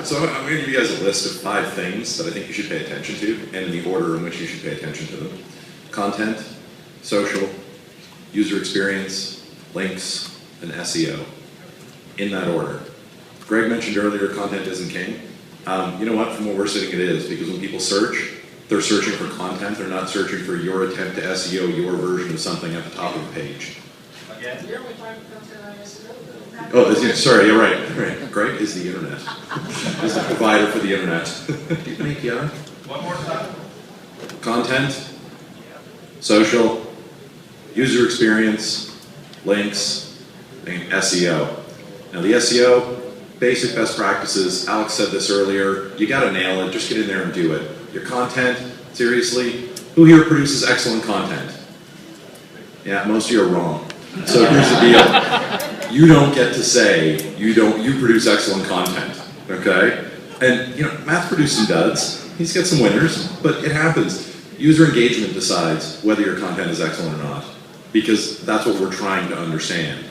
So I'm going to give you guys a list of 5 things that I think you should pay attention to, and in the order in which you should pay attention to them. Content, social, user experience, links, and SEO. In that order. Greg mentioned earlier content isn't king. You know what, from where we're sitting it is, because when people search, they're searching for content, they're not searching for your attempt to SEO your version of something at the top of the page. Again? You're only talking content on SEO. Oh, sorry, you're right. Greg is the internet. He's the provider for the internet. Thank you. One more time. Content, social, user experience, links, and SEO. Now the SEO, basic best practices, Alex said this earlier, you gotta nail it, just get in there and do it. Your content, seriously, who here produces excellent content? Yeah, most of you are wrong. So here's the deal. You don't get to say you produce excellent content, okay? And you know, Matt's produced some duds. He's got some winners, but it happens. User engagement decides whether your content is excellent or not, because that's what we're trying to understand.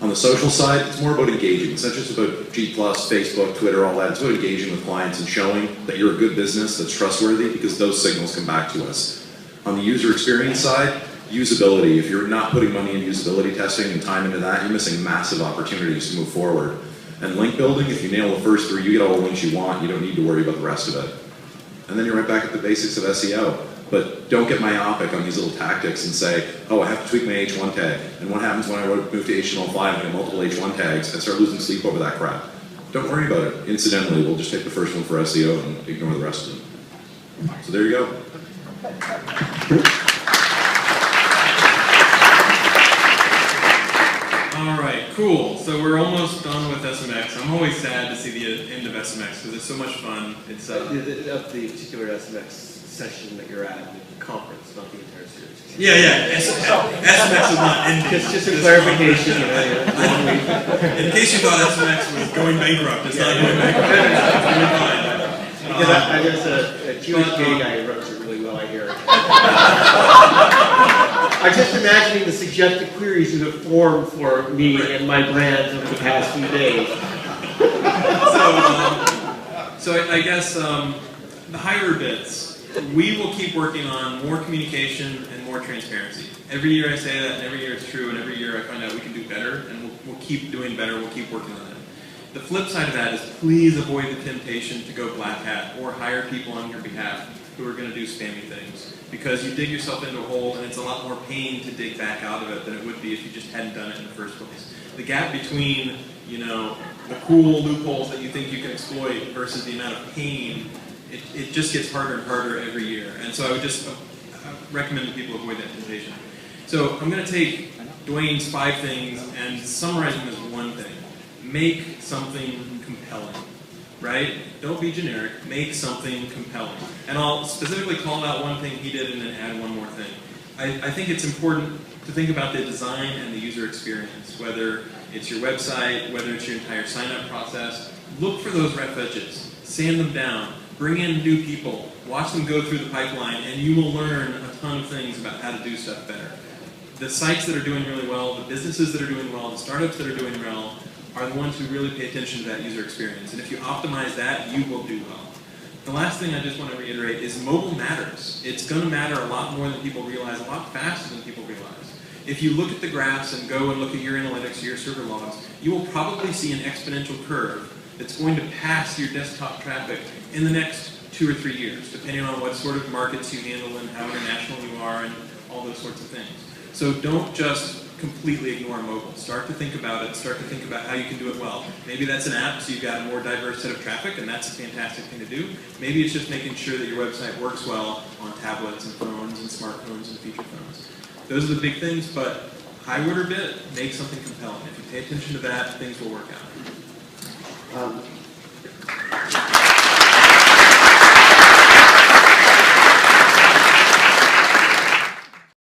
On the social side, it's more about engaging. It's not just about G+, Facebook, Twitter, all that. It's about engaging with clients and showing that you're a good business that's trustworthy, because those signals come back to us. On the user experience side, usability. If you're not putting money in usability testing and time into that, you're missing massive opportunities to move forward. And link building, if you nail the first 3, you get all the links you want. You don't need to worry about the rest of it. And then you're right back at the basics of SEO. But don't get myopic on these little tactics and say, oh, I have to tweak my H1 tag. And what happens when I move to HTML5 and I have multiple H1 tags? I start losing sleep over that crap. Don't worry about it. Incidentally, we'll just take the first one for SEO and ignore the rest of them. So there you go. All right, cool. So we're almost done with SMX. I'm always sad to see the end of SMX because it's so much fun. It's of the particular SMX session that you're at, the conference, not the entire series. Yeah. SMX is not ending. Just a clarification. In case you thought SMX was going bankrupt, it's not going bankrupt. It's doing fine. Because there's a Jewish gay guy who runs it really well, I hear. I'm just imagining the suggested queries you have formed for me and my brand over the past few days. So I guess the higher bits, we will keep working on more communication and more transparency. Every year I say that, and every year it's true, and every year I find out we can do better, and we'll keep doing better, we'll keep working on it. The flip side of that is please avoid the temptation to go black hat or hire people on your behalf who are going to do spammy things. Because you dig yourself into a hole, and it's a lot more pain to dig back out of it than it would be if you just hadn't done it in the first place. The gap between, you know, the cool loopholes that you think you can exploit versus the amount of pain, it just gets harder and harder every year. And so I would just recommend that people avoid that temptation. So I'm going to take Dwayne's 5 things and summarize them as one thing. Make something compelling. Right? Don't be generic. Make something compelling. And I'll specifically call out one thing he did and then add one more thing. I think it's important to think about the design and the user experience, whether it's your website, whether it's your entire sign-up process. Look for those rough edges. Sand them down. Bring in new people. Watch them go through the pipeline, and you will learn a ton of things about how to do stuff better. The sites that are doing really well, the businesses that are doing well, the startups that are doing well, are the ones who really pay attention to that user experience. And if you optimize that, you will do well. The last thing I just want to reiterate is mobile matters. It's going to matter a lot more than people realize, a lot faster than people realize. If you look at the graphs and go and look at your analytics, your server logs, you will probably see an exponential curve that's going to pass your desktop traffic in the next 2 or 3 years, depending on what sort of markets you handle and how international you are and all those sorts of things. So don't just completely ignore mobile. Start to think about it. Start to think about how you can do it well. Maybe that's an app, so you've got a more diverse set of traffic, and that's a fantastic thing to do. Maybe it's just making sure that your website works well on tablets and phones and smartphones and feature phones. Those are the big things, but high order bit, make something compelling. If you pay attention to that, things will work out.